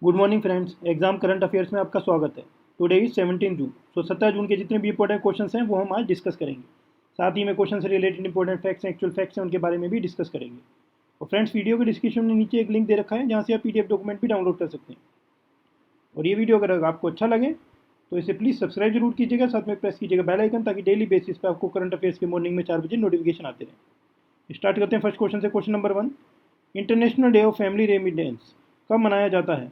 Good morning friends. Exam current affairs में आपका स्वागत है। टुडे इज 17 जून। 17 जून के जितने भी इंपॉर्टेंट क्वेश्चंस हैं वो हम आज डिस्कस करेंगे। साथ ही में क्वेश्चन से रिलेटेड इंपॉर्टेंट फैक्ट्स हैं, एक्चुअल फैक्ट्स हैं, उनके बारे में भी डिस्कस करेंगे। और फ्रेंड्स, वीडियो के डिस्क्रिप्शन में नीचे एक लिंक दे रखा है जहाँ से आप पीडीएफ डॉक्यूमेंट भी डाउनलोड कर सकते हैं। और ये वीडियो अगर आपको अच्छा लगे तो इसे प्लीज़ सब्सक्राइब जरूर कीजिएगा, साथ में प्रेस कीजिएगा बेल आइकन, ताकि डेली बेसिस पर आपको करंट अफेयर्स के मॉर्निंग में 4 बजे नोटिफिकेशन आते रहे। स्टार्ट करते हैं फर्स्ट क्वेश्चन से। Question number 1, international day of family remittance कब मनाया जाता है?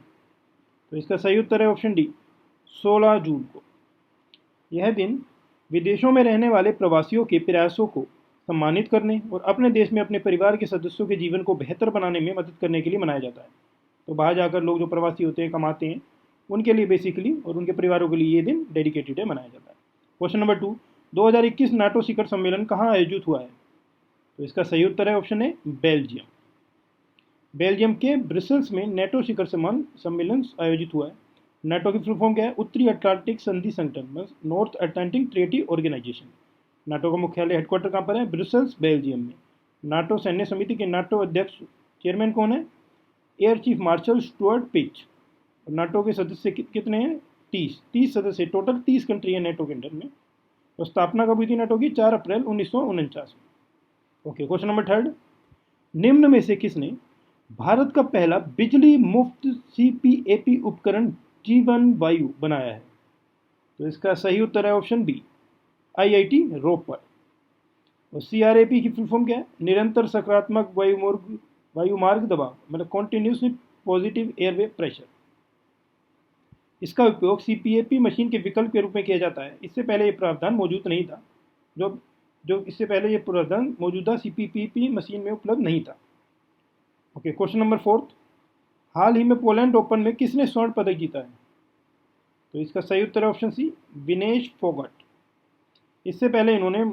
तो इसका सही उत्तर है ऑप्शन डी, 16 जून को। यह दिन विदेशों में रहने वाले प्रवासियों के प्रयासों को सम्मानित करने और अपने देश में अपने परिवार के सदस्यों के जीवन को बेहतर बनाने में मदद करने के लिए मनाया जाता है। तो बाहर जाकर लोग जो प्रवासी होते हैं, कमाते हैं, उनके लिए बेसिकली और उनके परिवारों के लिए ये दिन डेडिकेटेड है, मनाया जाता है। क्वेश्चन नंबर 2, 2021 नाटो शिखर सम्मेलन कहाँ आयोजित हुआ है? तो इसका सही उत्तर है ऑप्शन ए, बेल्जियम। बेल्जियम के ब्रसेल्स में नाटो शिखर सम्मेलन आयोजित हुआ है। नाटो की फुल फॉर्म क्या है? उत्तरी अटलांटिक संधि संगठन, North Atlantic treaty organisation. NATO का मुख्यालय हेडक्वार्टर कहाँ पर है? ब्रसेल्स, बेल्जियम में। नाटो सैन्य समिति के नाटो अध्यक्ष चेयरमैन कौन है? Air chief marshal Stuart pitch. NATO के सदस्य कितने हैं? 30 सदस्य, टोटल 30 कंट्री है नाटो के अंडर में। तो स्थापना कब हुई थी नाटो की? 4 अप्रैल 1949 में। ओके, क्वेश्चन नंबर 3, निम्न में से किसने भारत का पहला बिजली मुफ्त सीपीएपी उपकरण जीवन वायु बनाया है? तो इसका सही उत्तर है ऑप्शन बी, आईआईटी रोपड़। और सीआरएपी की फुल फॉर्म क्या है? निरंतर सकारात्मक वायुमार्ग दबाव, मतलब कॉन्टिन्यूसली पॉजिटिव एयरवे प्रेशर। इसका उपयोग सीपीएपी मशीन के विकल्प के रूप में किया जाता है। इससे पहले ये प्रावधान मौजूद नहीं था। जो जो इससे पहले ये प्रावधान मौजूदा सीपीपी मशीन में उपलब्ध नहीं था। ओके, क्वेश्चन नंबर 4, हाल ही में पोलैंड ओपन में किसने स्वर्ण पदक जीता है? तो इसका सही उत्तर है ऑप्शन सी, विनेश फोगाट। इससे पहले इन्होंने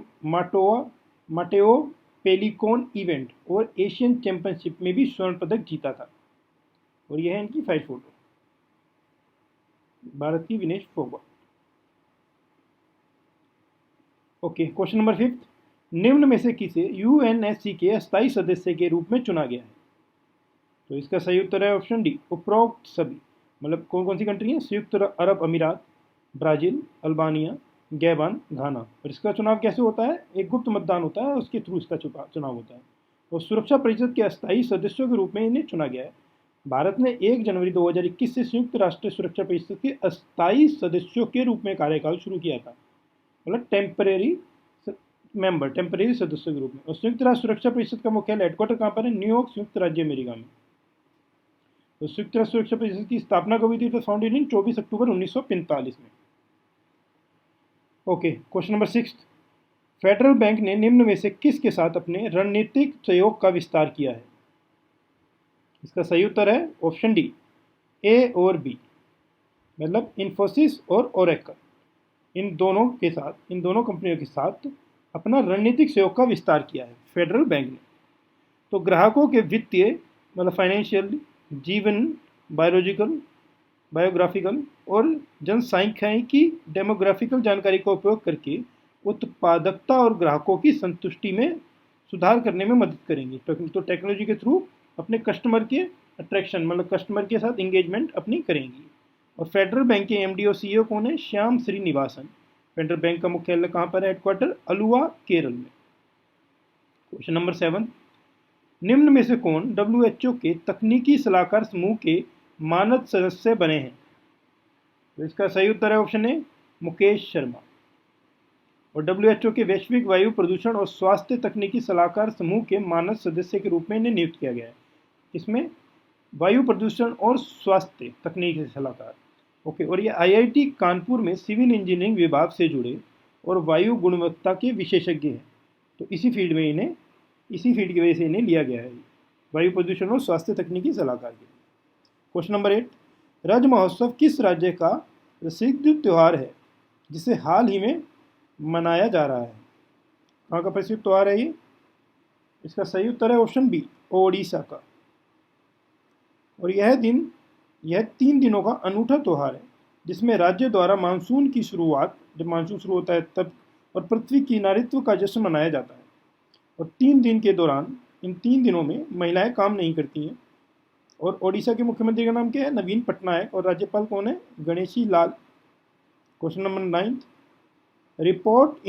माटेओ पेलिकॉन इवेंट और एशियन चैंपियनशिप में भी स्वर्ण पदक जीता था। और यह है इनकी 5 फोटो, भारत की Vinesh Phogat. Okay, question number 5, निम्न में से किसे यूएनएससी के अस्थायी सदस्य के रूप में चुना गया है? तो इसका सही उत्तर है ऑप्शन डी, उपरोक्त सभी। मतलब कौन कौन सी कंट्री है? संयुक्त अरब अमीरात, ब्राज़ील, अल्बानिया, गैबान, घाना। और इसका चुनाव कैसे होता है? एक गुप्त मतदान होता है, उसके थ्रू इसका चुनाव होता है। और सुरक्षा परिषद के अस्थायी सदस्यों के रूप में इन्हें चुना गया है। भारत ने 1 जनवरी 2021 से संयुक्त राष्ट्र सुरक्षा परिषद के अस्थायी सदस्यों के रूप में कार्यकाल शुरू किया था, मतलब टेम्परेरी सदस्यों के रूप में। और संयुक्त राष्ट्र सुरक्षा परिषद का मुख्यालय हेडक्वार्टर कहाँ पर है? न्यूयॉर्क, संयुक्त राज्य अमेरिका में। तो संयुक्त राष्ट्र सुरक्षा परिषद की स्थापना कब हुई थी? फाउंडेड इन 24 अक्टूबर 1945 में। Okay, question number 6, federal bank ने निम्न में से किसके साथ अपने रणनीतिक सहयोग का विस्तार किया है? इसका सही उत्तर है ऑप्शन डी, ए और बी, मतलब इन्फोसिस और ओरेकल। इन दोनों कंपनियों के साथ अपना रणनीतिक सहयोग का विस्तार किया है फेडरल बैंक ने। तो ग्राहकों के वित्तीय, मतलब फाइनेंशियल, जीवन, बायोग्राफिकल और जनसांख्यिकी डेमोग्राफिकल जानकारी का उपयोग करके उत्पादकता और ग्राहकों की संतुष्टि में सुधार करने में मदद करेंगी। तो टेक्नोलॉजी के थ्रू अपने कस्टमर के अट्रैक्शन, मतलब कस्टमर के साथ इंगेजमेंट अपनी करेंगी। और फेडरल बैंक के एमडी और सीईओ कौन है? श्याम श्रीनिवासन। फेडरल बैंक का मुख्यालय कहाँ पर है? हेडक्वार्टर अलुवा, केरल में। क्वेश्चन नंबर 7, निम्न में से कौन डब्ल्यूएचओ के तकनीकी सलाहकार समूह के मानद सदस्य बने हैं? तो इसका सही उत्तर है ऑप्शन ए, मुकेश शर्मा। और डब्ल्यूएचओ के वैश्विक वायु प्रदूषण और स्वास्थ्य तकनीकी सलाहकार समूह के मानद सदस्य के रूप में इन्हें नियुक्त किया गया है। इसमें वायु प्रदूषण और स्वास्थ्य तकनीकी सलाहकार। ओके, और ये आईआईटी कानपुर में सिविल इंजीनियरिंग विभाग से जुड़े और वायु गुणवत्ता के विशेषज्ञ हैं। तो इसी फील्ड की वजह से इन्हें लिया गया है, वायु प्रदूषण और स्वास्थ्य तकनीकी सलाहकार के लिए। क्वेश्चन नंबर 8, रज महोत्सव किस राज्य का प्रसिद्ध त्यौहार है जिसे हाल ही में मनाया जा रहा है? कहाँ का प्रसिद्ध त्यौहार है ये? इसका सही उत्तर है ऑप्शन बी, ओडिशा का। और यह 3 दिनों का अनूठा त्यौहार है जिसमें राज्य द्वारा मानसून की शुरुआत, जब मानसून शुरू होता है तब, और पृथ्वी की नारित्व का जश्न मनाया जाता है। और 3 दिन के दौरान, इन 3 दिनों में महिलाएं काम नहीं करती हैं और ओडिशा के मुख्यमंत्री का नाम क्या है? नवीन पटनायक। और राज्यपाल कौन है? Ganeshi Lal. Question number 9, report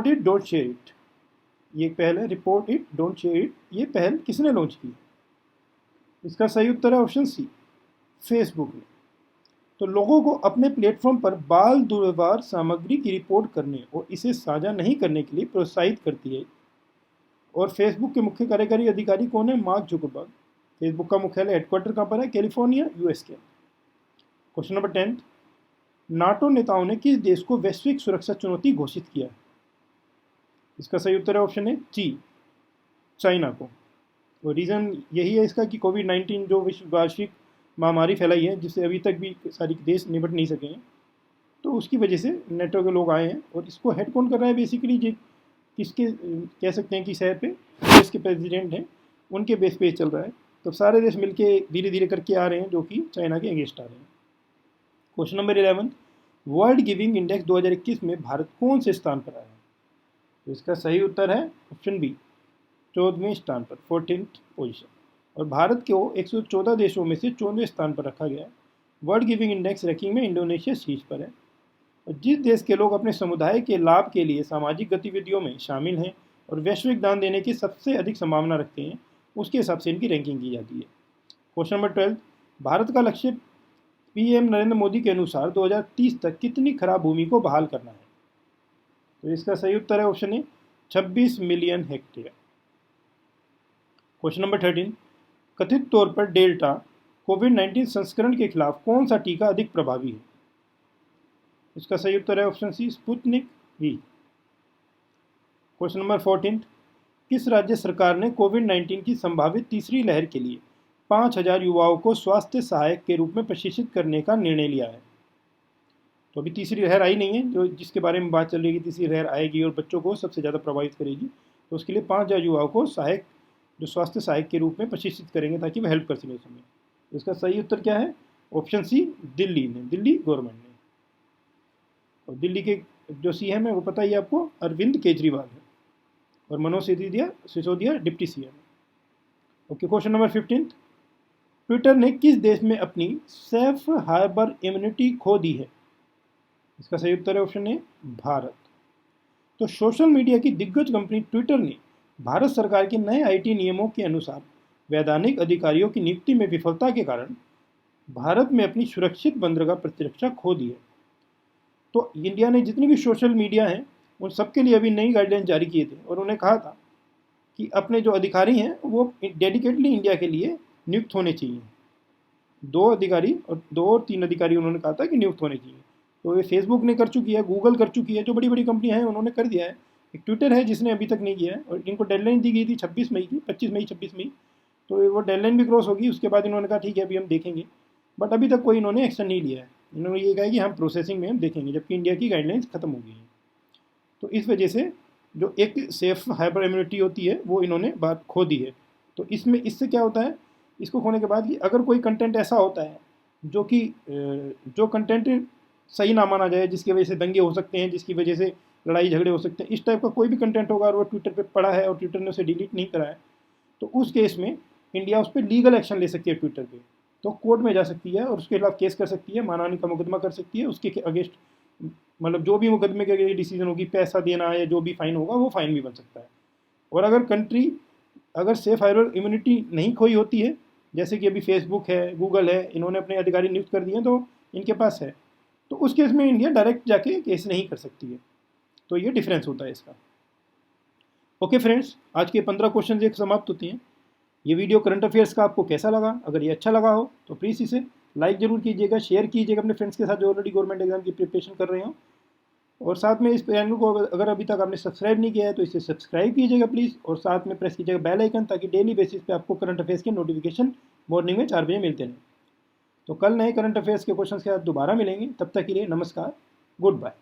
it don't share it, ये पहल है। Report it don't share it, ये पहल किसने लॉन्च की? इसका सही उत्तर है ऑप्शन सी, फेसबुक ने। तो लोगों को अपने प्लेटफॉर्म पर बाल दुर्व्यवहार सामग्री की रिपोर्ट करने और इसे साझा नहीं करने के लिए प्रोत्साहित करती है। और फेसबुक के मुख्य कार्यकारी अधिकारी कौन है? Mark Zuckerberg. फेसबुक का मुख्यालय हेडक्वार्टर कहाँ पर है? कैलिफोर्निया, यूएस के। क्वेश्चन नंबर 10, नाटो नेताओं ने किस देश को वैश्विक सुरक्षा चुनौती घोषित किया? इसका सही उत्तर है ऑप्शन है सी, चाइना को। और रीज़न यही है इसका कि कोविड-19 जो वैश्विक महामारी फैलाई है, जिससे अभी तक भी सारी देश निपट नहीं सके हैं, तो उसकी वजह से नेटो के लोग आए हैं। और इसको हेड कौन कर रहा है? बेसिकली जो किसके कह सकते हैं कि शहर पे देश के प्रेसिडेंट हैं, उनके बेस पे चल रहा है। तो सारे देश मिलके धीरे धीरे करके आ रहे हैं, जो कि चाइना के अगेंस्ट आ रहे हैं। Question number 11, world giving index 2021 में भारत कौन से स्थान पर आया है? तो इसका सही उत्तर है ऑप्शन बी, 14वें स्थान पर, 14th पोजीशन। और भारत को 114 देशों में से 14वें स्थान पर रखा गया है। वर्ल्ड गिविंग इंडेक्स रैंकिंग में इंडोनेशिया शीर्ष पर है। और जिस देश के लोग अपने समुदाय के लाभ के लिए सामाजिक गतिविधियों में शामिल हैं और वैश्विक दान देने की सबसे अधिक संभावना रखते हैं, उसके हिसाब से इनकी रैंकिंग की जाती है। क्वेश्चन नंबर 12, भारत का लक्ष्य पीएम नरेंद्र मोदी के अनुसार 2030 तक कितनी खराब भूमि को बहाल करना है? तो इसका सही उत्तर है option A, 26 million hectare. Question number 13, कथित तौर पर डेल्टा कोविड-19 संस्करण के खिलाफ कौन सा टीका अधिक प्रभावी है? इसका सही उत्तर है option C, Sputnik V. Question number 14, किस राज्य सरकार ने कोविड-19 की संभावित तीसरी लहर के लिए 5,000 युवाओं को स्वास्थ्य सहायक के रूप में प्रशिक्षित करने का निर्णय लिया है? तो अभी तीसरी लहर आई नहीं है, जो जिसके बारे में बात चल रही है कि तीसरी लहर आएगी और बच्चों को सबसे ज़्यादा प्रभावित करेगी। तो उसके लिए 5,000 युवाओं को सहायक, जो स्वास्थ्य सहायक के रूप में प्रशिक्षित करेंगे ताकि वह हेल्प कर सकें उस समय। तो इसका सही उत्तर क्या है? ऑप्शन सी, दिल्ली ने, दिल्ली गवर्नमेंट ने। और दिल्ली के जो सीएम है वो पता ही आपको, अरविंद केजरीवाल है। और Manoj Sisodia deputy CM. Okay, question number 15, Twitter ने किस देश में अपनी सेफ हार्बर इम्यूनिटी खो दी है? इसका सही उत्तर है ऑप्शन ए, भारत। तो सोशल मीडिया की दिग्गज कंपनी ट्विटर ने भारत सरकार के नए आईटी नियमों के अनुसार वैधानिक अधिकारियों की नियुक्ति में विफलता के कारण भारत में अपनी सुरक्षित बंदरगाह प्रतिरक्षा खो दी है। तो इंडिया ने जितनी भी सोशल मीडिया हैं उन सबके लिए अभी नई गाइडलाइन जारी किए थे और उन्हें कहा था कि अपने जो अधिकारी हैं वो डेडिकेटली इंडिया के लिए नियुक्त होने चाहिए। 2 अधिकारी और 2 और 3 अधिकारी उन्होंने कहा था कि नियुक्त होने चाहिए। तो ये फेसबुक ने कर चुकी है, गूगल कर चुकी है, जो बड़ी बड़ी कंपनियां हैं उन्होंने कर दिया है। एक ट्विटर है जिसने अभी तक नहीं किया है, और इनको डेडलाइन दी गई थी 26 मई की, 25 मई 26 मई। तो वो डेडलाइन भी क्रॉस होगी, उसके बाद इन्होंने कहा ठीक है अभी हम देखेंगे। बट अभी तक कोई इन्होंने एक्शन नहीं लिया है। इन्होंने ये कहा कि हम प्रोसेसिंग में हम देखेंगे, जबकि इंडिया की गाइडलाइंस खत्म हो गई हैं। तो इस वजह से जो एक सेफ हाइपर इम्यूनिटी होती है वो इन्होंने बात खो दी है। तो इससे क्या होता है, इसको खोने के बाद कि अगर कोई कंटेंट ऐसा होता है जो कंटेंट सही ना माना जाए, जिसकी वजह से दंगे हो सकते हैं, जिसकी वजह से लड़ाई झगड़े हो सकते हैं, इस टाइप का कोई भी कंटेंट होगा और वो ट्विटर पे पड़ा है और ट्विटर ने उसे डिलीट नहीं करा है, तो उस केस में इंडिया उस पर लीगल एक्शन ले सकती है ट्विटर पे। तो कोर्ट में जा सकती है और उसके खिलाफ केस कर सकती है, मानहानि का मुकदमा कर सकती है। उसके अगेंस्ट मतलब जो भी मुकदमे के अगेंस्ट डिसीजन होगी, पैसा देना या जो भी फाइन होगा वो फाइन भी बन सकता है। और अगर सेफ हाइबर इम्यूनिटी नहीं खोई होती है, जैसे कि अभी फेसबुक है, गूगल है, इन्होंने अपने अधिकारी नियुक्त कर दिए हैं तो इनके पास है, तो उस केस में इंडिया डायरेक्ट जाके केस नहीं कर सकती है। तो ये डिफरेंस होता है इसका। ओके फ्रेंड्स, आज के 15 क्वेश्चन एक समाप्त होते हैं। ये वीडियो करंट अफेयर्स का आपको कैसा लगा? अगर ये अच्छा लगा हो तो प्लीज़ इसे लाइक ज़रूर कीजिएगा, शेयर कीजिएगा अपने फ्रेंड्स के साथ जो ऑलरेडी गवर्नमेंट एग्जाम की प्रिपरेशन कर रहे हो। और साथ में इस चैनल को अगर अभी तक आपने सब्सक्राइब नहीं किया है तो इसे सब्सक्राइब कीजिएगा प्लीज़, और साथ में प्रेस कीजिएगा बेल आइकन, ताकि डेली बेसिस पे आपको करंट अफेयर्स के नोटिफिकेशन मॉर्निंग में 4 बजे मिलते रहें। तो कल नए करंट अफेयर्स के क्वेश्चन के साथ दोबारा मिलेंगे, तब तक के लिए नमस्कार, गुड बाय।